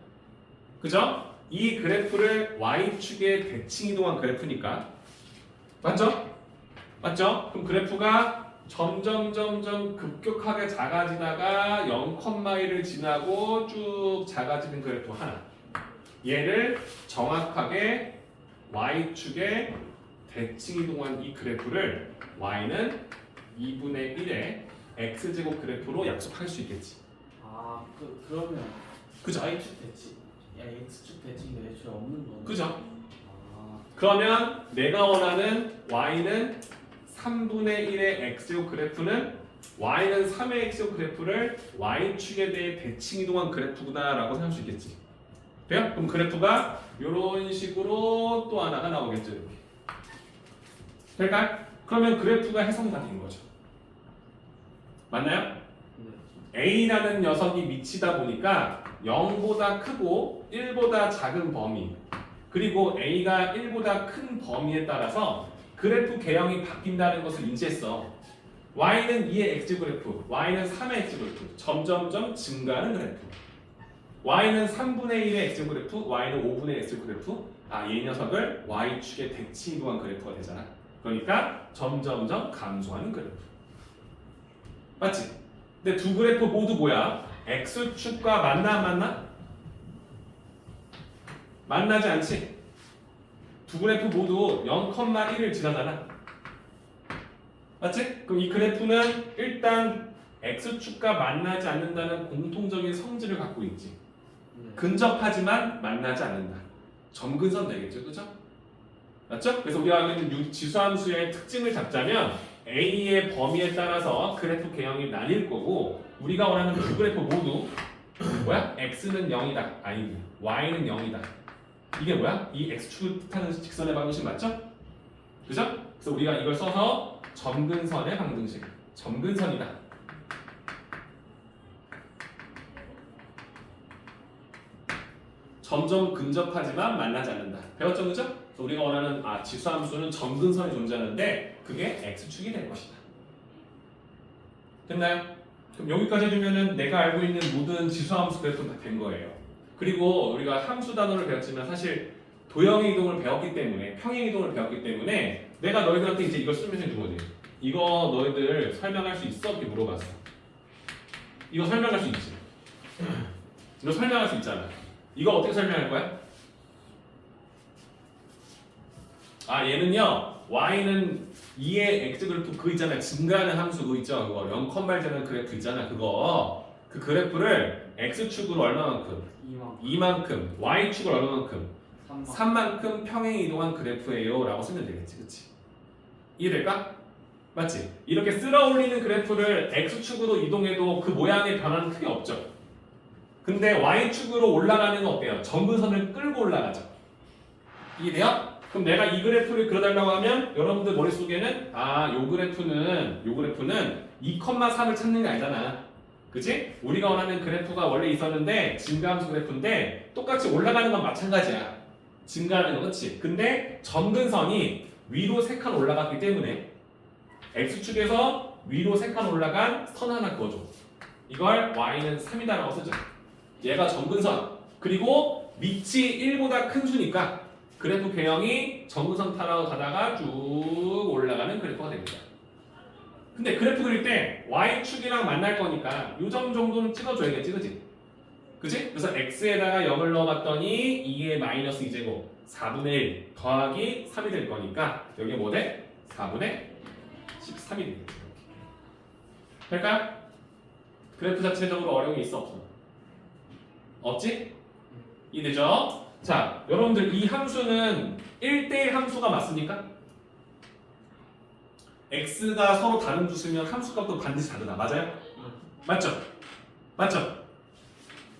그죠? 이 그래프를 y축에 대칭 이동한 그래프니까 맞죠? 맞죠? 그럼 그래프가 점점 급격하게 작아지다가 0,1을 지나고 쭉 작아지는 그래프 하나. 얘를 정확하게 y축에 대칭 이동한 이 그래프를 y는 2분의 1의 x제곱 그래프로 약속할 수 있겠지. 그러면 그죠? y축 대칭, x축 대칭이 애초에 없는 거네. 그죠? 아, 그러면 내가 원하는 y는 3분의 1의 x제곱 그래프는 y는 3의 x제곱 그래프를 y축에 대해 대칭 이동한 그래프구나 라고 생각할 수 있겠지. 돼요? 그럼 그래프가 이런 식으로 또 하나가 나오겠죠. 이렇게. 될까요? 그러면 그래프가 해석이 다 된 거죠. 맞나요? 네. A라는 녀석이 미치다 보니까 0보다 크고 1보다 작은 범위 그리고 A가 1보다 큰 범위에 따라서 그래프 개형이 바뀐다는 것을 인지했어. Y는 2의 X 그래프, Y는 3의 X 그래프 점점점 증가하는 그래프 Y는 3분의 1의 X 그래프, Y는 5분의 X 그래프 이 녀석을 Y축에 대칭 이동한 그래프가 되잖아. 그러니까 점점점 감소하는 그래프 맞지? 근데 두 그래프 모두 뭐야? X축과 만나 안 만나? 만나지 않지? 두 그래프 모두 0,1을 지나잖아. 맞지? 그럼 이 그래프는 일단 X축과 만나지 않는다는 공통적인 성질을 갖고 있지. 네. 근접하지만 만나지 않는다. 점근선 되겠죠, 그죠? 맞죠? 그래서 우리가 알고 있는 지수함수의 특징을 잡자면 A의 범위에 따라서 그래프 개형이 나뉠 거고 우리가 원하는 두 그래프 모두 뭐야? X는 0이다. 아니, Y는 0이다. 이게 뭐야? 이 X축을 뜻하는 직선의 방정식 맞죠? 그죠? 그래서 우리가 이걸 써서 점근선의 방정식. 점근선이다. 점점 근접하지만 만나지 않는다. 배웠죠, 그죠? 그래서 우리가 원하는 지수함수는 점근선이 존재하는데 그게 x축이 될 것이다. 됐나요? 그럼 여기까지 해주면은 내가 알고 있는 모든 지수함수 그래프는 다 된 거예요. 그리고 우리가 함수 단어를 배웠지만 사실 도형의 이동을 배웠기 때문에 평행 이동을 배웠기 때문에 내가 너희들한테 이제 이걸 설명해 준 거지. 이거 너희들 설명할 수 있어? 이렇게 물어봤어. 이거 설명할 수 있지. 이거 설명할 수 있잖아. 이거 어떻게 설명할 거야? 얘는요 y는 2의 x 그래프 그거 있잖아요. 증가하는 함수 그거 있죠. 그거 0,8 되는 그래프 있잖아. 그거 그 그래프를 x축으로 얼마만큼? 2만큼 y축을 얼마만큼? 3만큼 평행 이동한 그래프예요 라고 쓰면 되겠지. 그치? 이해될까? 맞지? 이렇게 쓸어 올리는 그래프를 x축으로 이동해도 그 모양의 변화는 크게 없죠. 근데 y축으로 올라가는 건 어때요? 점근선을 끌고 올라가죠. 이해돼요? 그럼 내가 이 그래프를 그려달라고 하면 여러분들 머릿속에는 요 그래프는 2,3을 찾는 게 아니잖아. 그치? 우리가 원하는 그래프가 원래 있었는데 증가함수 그래프인데 똑같이 올라가는 건 마찬가지야. 증가하는 건 그치? 근데 점근선이 위로 3칸 올라갔기 때문에 x축에서 위로 3칸 올라간 선 하나 그어줘. 이걸 y는 3이다라고 쓰죠. 얘가 점근선 그리고 밑이 1보다 큰 수니까 그래프 개형이 점근선 타러 가다가 쭉 올라가는 그래프가 됩니다. 근데 그래프 그릴 때 y축이랑 만날 거니까 요 점 정도는 찍어줘야겠지, 그치? 그치? 그래서 x에다가 0을 넣어봤더니 2의 마이너스 2제곱 4분의 1 더하기 3이 될 거니까 여기 뭐 돼? 4분의 13이 되겠지. 될까요? 그래프 자체적으로 어려움이 있어 없어? 없지? 이해되죠? 자, 여러분들 이 함수는 1대1 함수가 맞습니까? x가 서로 다른 두 쓰면 함수 값도 반드시 다르다. 맞아요? 맞죠? 맞죠?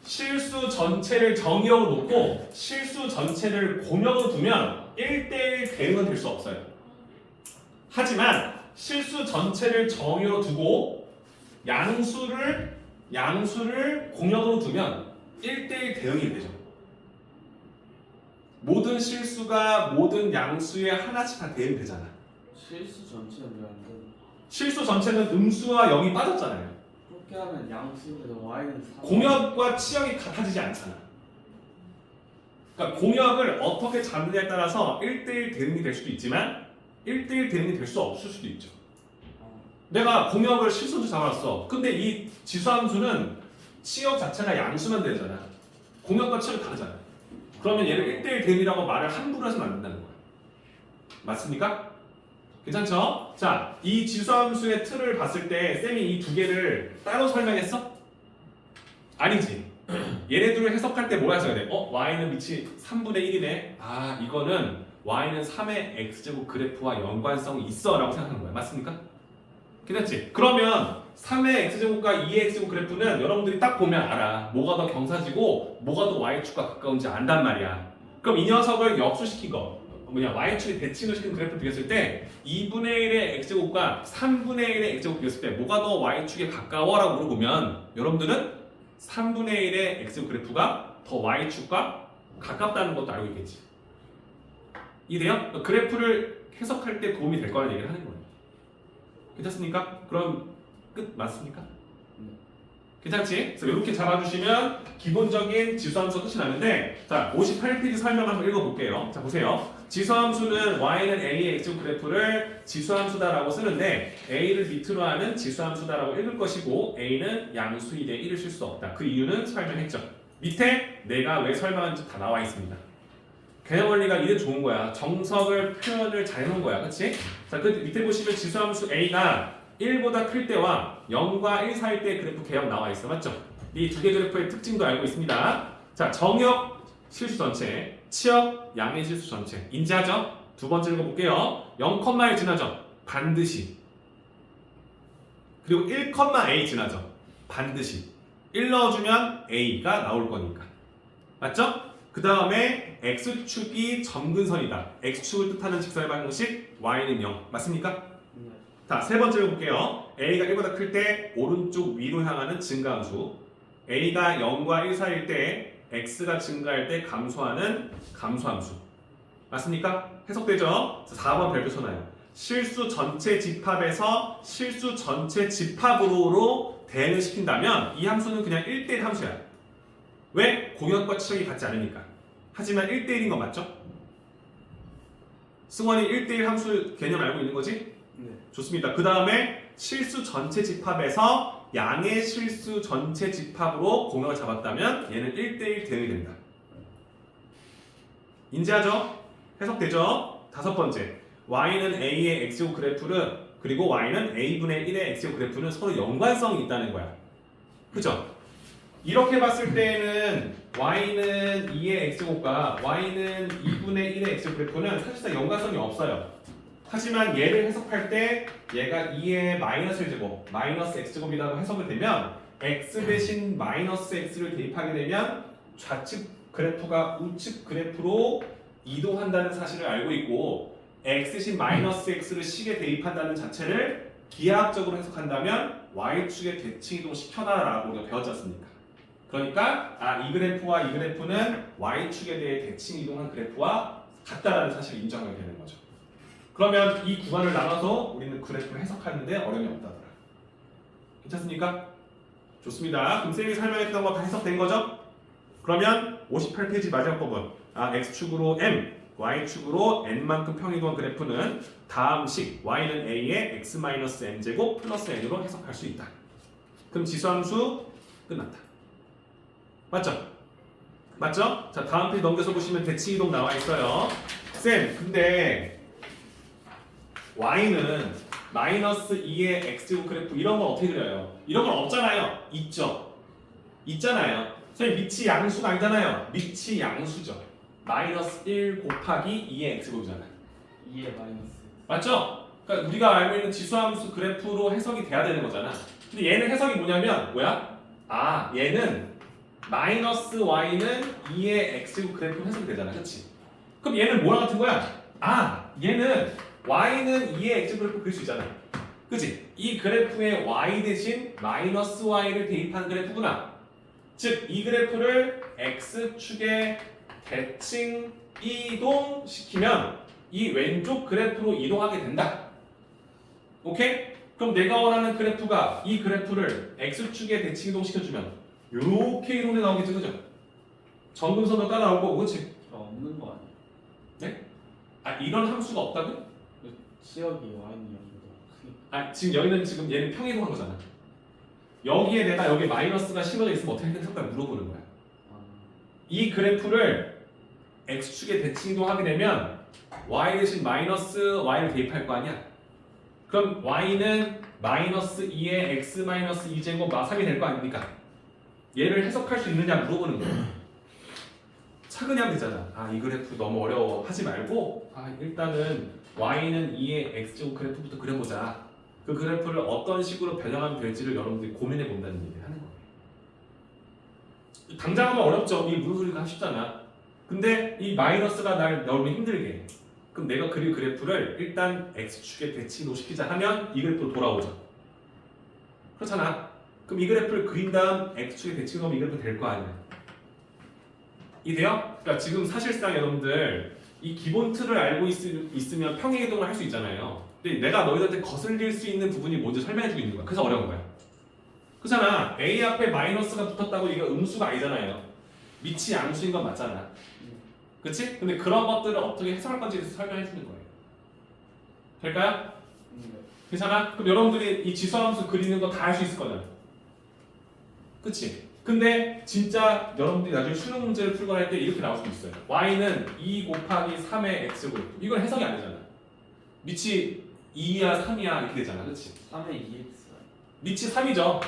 실수 전체를 정의역으로 놓고 실수 전체를 공역으로 두면 1대1 대응은 될 수 없어요. 하지만 실수 전체를 정의로 두고 양수를 공역으로 두면 1대1 대응이 되죠. 모든 실수가 모든 양수에 하나씩 다 대응되잖아. 실수 전체는 왜 안 돼? 실수 전체는 음수와 0이 빠졌잖아요. 그렇게 하면 양수인데도 y는 3. 공역과 치역이 같아지지 않잖아. 그러니까 공역을 어떻게 잡느냐에 따라서 1대1 대응이 될 수도 있지만 1대1 대응이 될 수 없을 수도 있죠. 내가 공역을 실수로 잡았어. 근데 이 지수함수는 치역 자체가 양수만 되잖아. 공역과 치역이 다르잖아. 그러면 얘를 1대1 대응이라고 말을 함부로 해서는 안 된다는 거야. 맞습니까? 괜찮죠? 자, 이 지수함수의 틀을 봤을 때 쌤이 이 두 개를 따로 설명했어? 아니지. 얘네들을 해석할 때 뭐라 써야 돼? y는 밑이 3분의 1이네. 아, 이거는 y는 3의 x제곱 그래프와 연관성이 있어 라고 생각하는 거야. 맞습니까? 괜찮지? 그러면 3의 x제곱과 2의 x제곱 그래프는 여러분들이 딱 보면 알아. 뭐가 더 경사지고 뭐가 더 y축과 가까운지 안단 말이야. 그럼 이 녀석을 역수시킨 거 y축이 대칭을 시킨 그래프를 비겼을 때 2분의 1의 x제곱과 3분의 1의 x제곱 비겼을 때 뭐가 더 y축에 가까워? 라고 물어보면 여러분들은 3분의 1의 x제곱 그래프가 더 y축과 가깝다는 것도 알고 있겠지. 이해돼요? 그래프를 해석할 때 도움이 될 거라는 얘기를 하는 거예요. 괜찮습니까? 그럼 끝 맞습니까? 괜찮지? 그래서 이렇게 잡아주시면 기본적인 지수함수 끝이 나는데 자 58페이지 설명 한번 읽어볼게요. 자 보세요. 지수함수는 y는 a의 x제곱 그래프를 지수함수다라고 쓰는데 a를 밑으로 하는 지수함수다라고 읽을 것이고 a는 양수 2대 1을 쓸 수 없다. 그 이유는 설명했죠. 밑에 내가 왜 설명한지 다 나와 있습니다. 개념 원리가 이래 좋은 거야. 정석을 표현을 잘 해놓은 거야. 그치? 자, 그 밑에 보시면 지수함수 a가 1보다 클 때와 0과 1 사이 때 그래프 개형 나와 있어. 맞죠? 이 두 개 그래프의 특징도 알고 있습니다. 자, 정역 실수 전체, 치역 양의 실수 전체. 인지하죠? 두 번째 읽어볼게요. 0,1 지나죠? 반드시. 그리고 1,a 지나죠? 반드시. 1 넣어주면 a가 나올 거니까. 맞죠? 그 다음에 x축이 점근선이다. x축을 뜻하는 직선의 방정식 y는 0. 맞습니까? 네. 자, 세 번째로 볼게요. a가 1보다 클 때 오른쪽 위로 향하는 증가함수. a가 0과 1 사이일 때 x가 증가할 때 감소하는 감소함수. 맞습니까? 해석되죠? 4번 별표 쳐놔요. 실수 전체 집합에서 실수 전체 집합으로 대응을 시킨다면 이 함수는 그냥 1대1 함수야. 왜? 공역과 치역이 같지 않으니까. 하지만 1대1인 거 맞죠? 승원이 1대1 함수 개념 알고 있는 거지? 네. 좋습니다. 그 다음에 실수 전체 집합에서 양의 실수 전체 집합으로 공역을 잡았다면 얘는 1대1 대응이 된다. 인지하죠? 해석되죠? 다섯 번째, y는 a의 x제곱 그래프를 그리고 y는 a분의 1의 x제곱 그래프는 서로 연관성이 있다는 거야. 그죠? 이렇게 봤을 때는 y는 2의 x제곱과 y는 2분의 1의 x제곱 그래프는 사실상 연관성이 없어요. 하지만 얘를 해석할 때 얘가 2의 마이너스 1제곱, 마이너스 x제곱이라고 해석을 되면 x 대신 마이너스 x를 대입하게 되면 좌측 그래프가 우측 그래프로 이동한다는 사실을 알고 있고 x 대신 마이너스 x를 식에 대입한다는 자체를 기하학적으로 해석한다면 y축에 대칭 이동 시켜놔라고 우리가 배웠지 않습니까? 그러니까 이 그래프와 이 그래프는 y축에 대해 대칭 이동한 그래프와 같다라는 사실을 인정하게 되는 거죠. 그러면 이 구간을 나눠서 우리는 그래프를 해석하는데 어려움이 없다더라. 괜찮습니까? 좋습니다. 그럼 쌤이 설명했던 거 다 해석된 거죠? 그러면 58페이지 마지막 부분 x축으로 m, y축으로 n만큼 평이동한 그래프는 다음 식 y는 a의 x-m제곱 플러스 n으로 해석할 수 있다. 그럼 지수함수 끝났다. 맞죠? 맞죠? 자, 다음 페이지 넘겨서 보시면 대칭 이동 나와 있어요. 쌤, 근데 y는 마이너스 2의 x제곱 그래프 이런 건 어떻게 그려요? 이런 건 없잖아요. 있죠? 있잖아요. 선생님 밑이 양수가 아니잖아요. 밑이 양수죠. 마이너스 1 곱하기 2의 x제곱이잖아요. 2의 마이너스. 맞죠? 그러니까 우리가 알고 있는 지수함수 그래프로 해석이 돼야 되는 거잖아. 근데 얘는 해석이 뭐냐면 뭐야? 얘는 마이너스 y는 2의 x제곱 그래프로 해석이 되잖아. 그렇지? 그럼 얘는 뭐랑 같은 거야? 얘는 y는 2의 x제곱 그래프 그릴 수 있잖아. 그치? 이 그래프에 y 대신 마이너스 y를 대입한 그래프구나. 즉, 이 그래프를 x축에 대칭 이동시키면 이 왼쪽 그래프로 이동하게 된다. 오케이? 그럼 내가 원하는 그래프가 이 그래프를 x축에 대칭 이동시켜주면 이렇게 이동해 나오겠지, 그죠? 정근선도 따라올 거고, 그치? 없는 거 아니에요? 네? 이런 함수가 없다고? 치역이 y는 0보다 크게. 지금 여기는 지금 얘는 평이동한 거잖아. 여기에 내가 여기 마이너스가 심어져 있으면 어떻게 해석할까 물어보는 거야. 이 그래프를 x축에 대칭 이동하게 되면 y 대신 마이너스 y를 대입할 거 아니야? 그럼 y는 마이너스 2의 x 마이너스 2제곱 마 3이 될 거 아닙니까? 얘를 해석할 수 있느냐 물어보는 거예요. 차근히 하면 되잖아. 아, 이 그래프 너무 어려워 하지 말고 일단은 y는 2의 x제곱 그래프부터 그려보자. 그 그래프를 어떤 식으로 변형하면 될지를 여러분들이 고민해 본다는 얘기를 하는 거예요. 당장 하면 어렵죠. 이게 무슨 소리가 쉽잖아. 근데 이 마이너스가 날 너무 힘들게 해. 그럼 내가 그릴 그래프를 일단 x축에 대칭 시키자 하면 이 그래프로 돌아오죠. 그렇잖아. 그럼 이 그래프를 그린 다음 x축에 대칭 하면 이 그래프 될 거 아니야. 이돼요? 그러니까 지금 사실상 여러분들 이 기본 틀을 알고 있으면 평행이동을 할 수 있잖아요. 근데 내가 너희들한테 거슬릴 수 있는 부분이 뭔지 설명해주고 있는 거야. 그래서 어려운 거야. 그렇잖아. a 앞에 마이너스가 붙었다고 이거 음수가 아니잖아요. 밑이 양수인 건 맞잖아. 그치? 근데 그런 것들을 어떻게 해석할 건지 설명해 주는 거예요. 될까요? 괜찮아? 그럼 여러분들이 이 지수함수 그리는 거 다 할 수 있을 거잖아. 그치? 근데 진짜 여러분들이 나중에 수능 문제를 풀거나 할 때 이렇게 나올 수도 있어요. y는 2 곱하기 3의 x고 이건 해석이 안 되잖아. 밑이 2야 3이야 이렇게 되잖아. 그치? 3의 2x. 밑이 3이죠.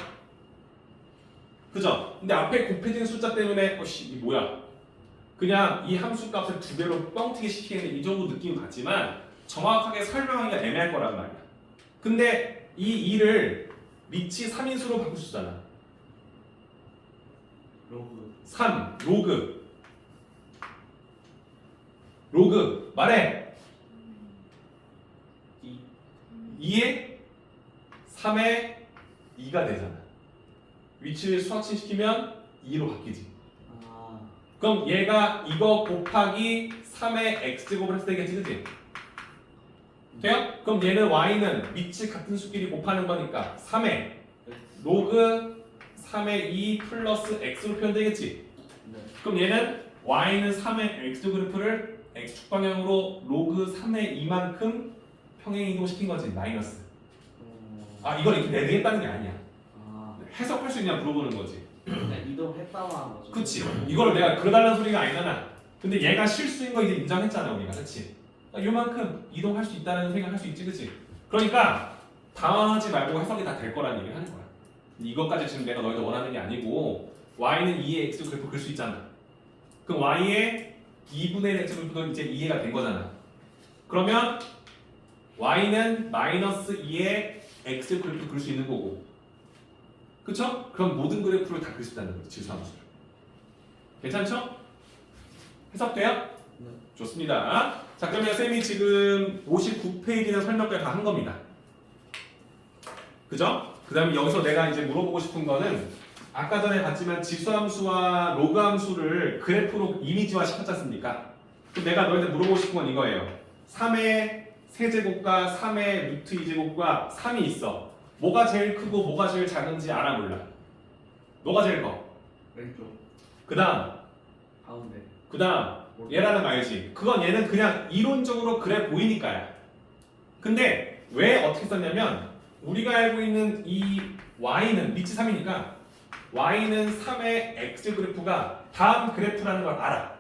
그죠? 근데 앞에 곱해진 숫자 때문에 이게 뭐야? 그냥 이 함수 값을 2배로 뻥튀기 시키는 이 정도 느낌 같지만 정확하게 설명하기가 애매할 거란 말이야. 근데 이 2를 밑이 3인수로 바꿀 수 있잖아. 로그 3 로그 말해. 2에 3에 2가 되잖아. 위치를 수학식 시키면 2로 바뀌지. 그럼 얘가 이거 곱하기 3의 x제곱을 했을 때겠지, 그치? 돼요? 그럼 얘는 y는 밑이 같은 수끼리 곱하는 거니까 3의 로그 3의 2 플러스 x로 표현되겠지? 네. 그럼 얘는 y는 3의 x 그래프를 x축 방향으로 로그 3의 2만큼 평행 이동시킨 거지, 마이너스. 이걸 이렇게 내리겠다는 게 아니야. 해석할 수 있냐 물어보는 거지. 이동했다고 하는 거죠. 그치. 이걸 내가 그려달라는 소리가 아니잖아. 근데 얘가 실수인 거 이제 인정했잖아 우리가. 그치? 요만큼 이동할 수 있다는 생각할 수 있지. 그치? 그러니까 당황하지 말고 해석이 다 될 거라는 얘기를 하는 거야. 이것까지 지금 내가 너희들 원하는 게 아니고 y는 2의 x 그래프 그릴 수 있잖아. 그럼 y의 2분의 1 x 그래프도 이제 이해가 된 거잖아. 그러면 y는 마이너스 2의 x 그래프 그릴 수 있는 거고, 그쵸? 그럼 모든 그래프를 다 그릴 수 있다는 거지, 지수함수를. 괜찮죠? 해석돼요? 네. 좋습니다. 자, 그러면 쌤이 지금 59페이지나 설명까지 다 한 겁니다. 그죠? 그 다음에 여기서 내가 이제 물어보고 싶은 거는 아까 전에 봤지만 지수함수와 로그함수를 그래프로 이미지화 시켰지 않습니까? 그럼 내가 너희한테 물어보고 싶은 건 이거예요. 3의 세제곱과 3의 루트 2제곱과 3이 있어. 뭐가 제일 크고 뭐가 제일 작은지 알아 몰라? 뭐가 제일 커? 왼쪽 그 다음 가운데 얘라는 거 알지? 그건 얘는 그냥 이론적으로 그래 보이니까야. 근데 왜 어떻게 썼냐면 우리가 알고 있는 이 y는 밑이 3이니까 y는 3의 x 그래프가 다음 그래프라는 걸 알아.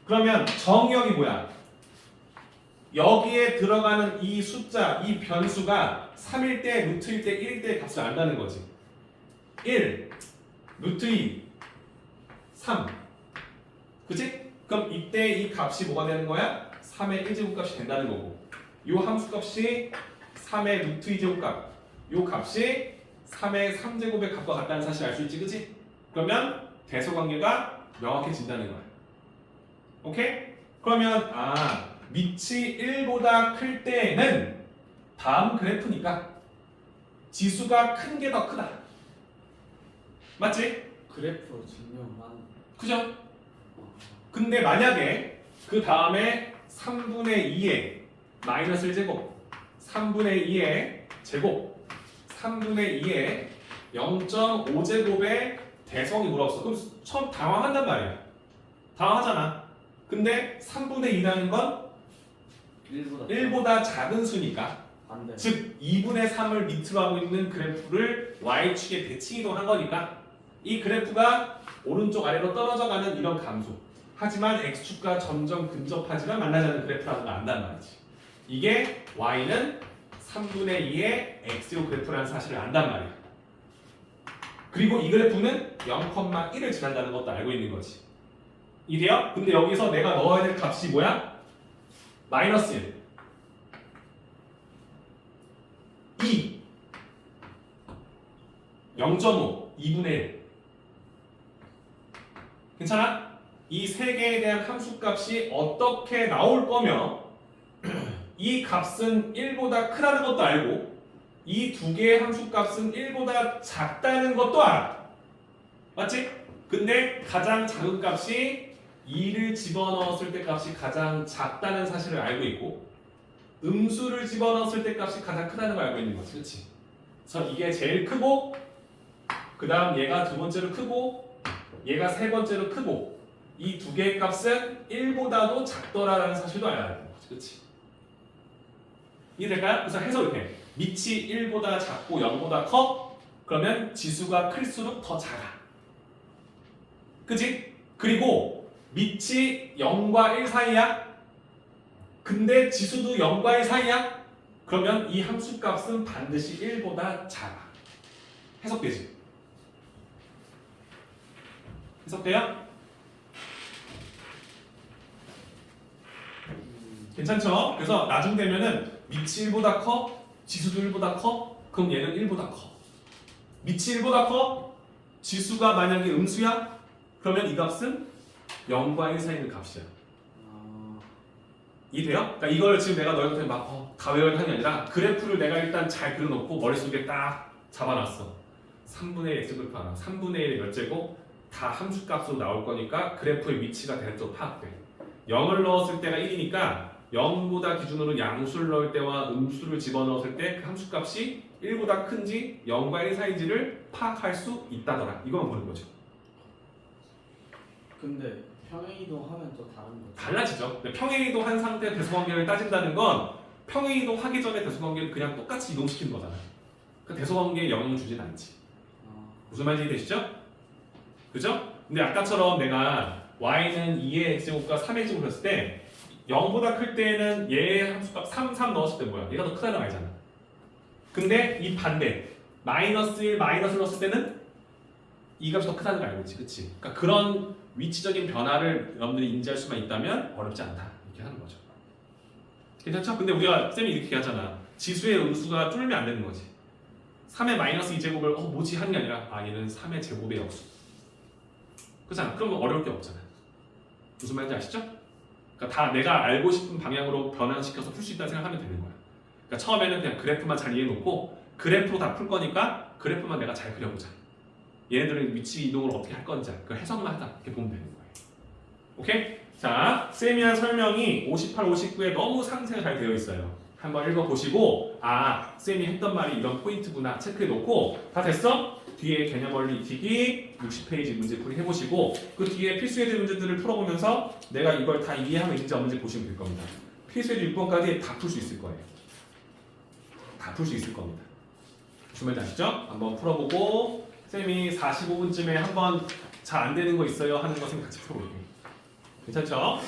그러면 정의역이 뭐야? 여기에 들어가는 이 숫자, 이 변수가 3일 때, 루트일 때, 1일 때의 값을 안다는 거지. 1, 루트 2, 3. 그치? 그럼 이때 이 값이 뭐가 되는 거야? 3의 1제곱 값이 된다는 거고, 이 함수 값이 3의 루트 2제곱 값, 이 값이 3의 3제곱의 값과 같다는 사실을 알 수 있지, 그치? 그러면 대소관계가 명확해진다는 거야. 오케이? 그러면 밑이 1보다 클 때는 다음 그래프니까 지수가 큰 게 더 크다. 맞지? 그래프로 증명한. 그죠? 근데 만약에 그 다음에 3분의 2의 마이너스 1제곱, 3분의 2의 제곱, 3분의 2의 0.5제곱의 대성이 물었어. 그럼 처음 당황한단 말이야. 당황하잖아. 근데 3분의 2라는 건 1보다 작은 수니까, 반대. 즉 2분의 3을 밑으로 하고 있는 그래프를 y축에 대칭 이동한 거니까 이 그래프가 오른쪽 아래로 떨어져가는 이런 감소. 하지만 x축과 점점 근접하지만 만나지 않는 그래프라는 걸 안단 말이지. 이게 y는 3분의 2의 x제곱 그래프라는 사실을 안단 말이야. 그리고 이 그래프는 0,1을 지난다는 것도 알고 있는 거지. 이래요? 근데 여기서 내가 넣어야 될 값이 뭐야? 마이너스 1. 2. 0.5. 2분의 1. 괜찮아? 이 세 개에 대한 함수값이 어떻게 나올 거며 이 값은 1보다 크다는 것도 알고 이 두 개의 함수값은 1보다 작다는 것도 알아. 맞지? 근데 가장 작은 값이 2를 집어넣었을 때 값이 가장 작다는 사실을 알고 있고 음수를 집어넣었을 때 값이 가장 크다는 걸 알고 있는 거지. 그렇지? 그래서 이게 제일 크고 그 다음 얘가 두 번째로 크고 얘가 세 번째로 크고 이 두 개의 값은 1보다도 작더라라는 사실도 알아야 되는 거지. 그렇지? 이해될까요? 그래서 해석을 해. 밑이 1보다 작고 0보다 커? 그러면 지수가 클수록 더 작아. 그치? 그리고 밑이 0과 1 사이야? 근데 지수도 0과 1 사이야? 그러면 이 함수값은 반드시 1보다 작아. 해석되지? 해석돼요? 괜찮죠? 그래서 나중 되면은 밑이 1보다 커? 지수도 1보다 커? 그럼 얘는 1보다 커. 밑이 1보다 커? 지수가 만약에 음수야? 그러면 이 값은 0과 1 사이 있는 값이야. 이해돼요? 그러니까 이걸 지금 내가 너희한테 다 외워야 하는 게 아니라 그래프를 내가 일단 잘 그려놓고 머릿속에 딱 잡아놨어. 3분의 1 x제곱 하나, 3분의 1의 몇 제곱 다 함수값으로 나올 거니까 그래프의 위치가 대략적으로 파악돼. 0을 넣었을 때가 1이니까 0보다 기준으로 양수를 넣을 때와 음수를 집어넣었을 때 그 함수값이 1보다 큰지 0과 1 사이인지를 파악할 수 있다더라. 이거만 보는 거죠. 근데 평행이동 하면 또 다른 거죠? 달라지죠. 평행이동 한 상태 대소관계를 따진다는 건 평행이동 하기 전에 대소관계를 그냥 똑같이 이동시키는 거잖아. 그 대소관계에 영향을 주진 않지. 무슨 말인지 되시죠? 그죠? 근데 아까처럼 내가 y는 2의 x제곱과 3의 x제곱을 했을 때 0보다 클 때는 얘의 함수값 3 넣었을 때 뭐야? 얘가 더 크다는 거 알잖아. 근데 이 반대 마이너스 1 마이너스를 넣었을 때는 이 값이 더 크다는 거 알고 있지. 그치? 그러니까 그런 위치적인 변화를 여러분들이 인지할 수만 있다면 어렵지 않다. 이렇게 하는 거죠. 괜찮죠? 근데 우리가 쌤이 이렇게 얘기하잖아. 지수의 음수가 쫄면 안 되는 거지. 3의 마이너스 2제곱을 뭐지 하는 게 아니라 얘는 3의 제곱의 역수. 그렇잖아. 그러면 어려울 게 없잖아. 무슨 말인지 아시죠? 그러니까 다 내가 알고 싶은 방향으로 변환시켜서 풀 수 있다는 생각하면 되는 거야. 그러니까 처음에는 그냥 그래프만 잘 이해해놓고 그래프로 다 풀 거니까 그래프만 내가 잘 그려보자. 얘네들은 위치 이동을 어떻게 할 건지 그 해석만 하자. 이렇게 보면 되는 거예요. 오케이? 자, 쌤이 한 설명이 58, 59에 너무 상세히 잘 되어 있어요. 한번 읽어보시고 쌤이 했던 말이 이런 포인트구나 체크해놓고 다 됐어? 뒤에 개념 원리 익히기 60페이지 문제풀이 해보시고 그 뒤에 필수예제 문제들을 풀어보면서 내가 이걸 다 이해하고 있는지 없는지 보시면 될 겁니다. 필수예제 6번까지 다 풀 수 있을 거예요. 다 풀 수 있을 겁니다. 무슨 말인지 아시죠? 한번 풀어보고 쌤이 45분쯤에 한번 잘 안 되는 거 있어요 하는 거 쌤 같이 풀어볼게요. 괜찮죠?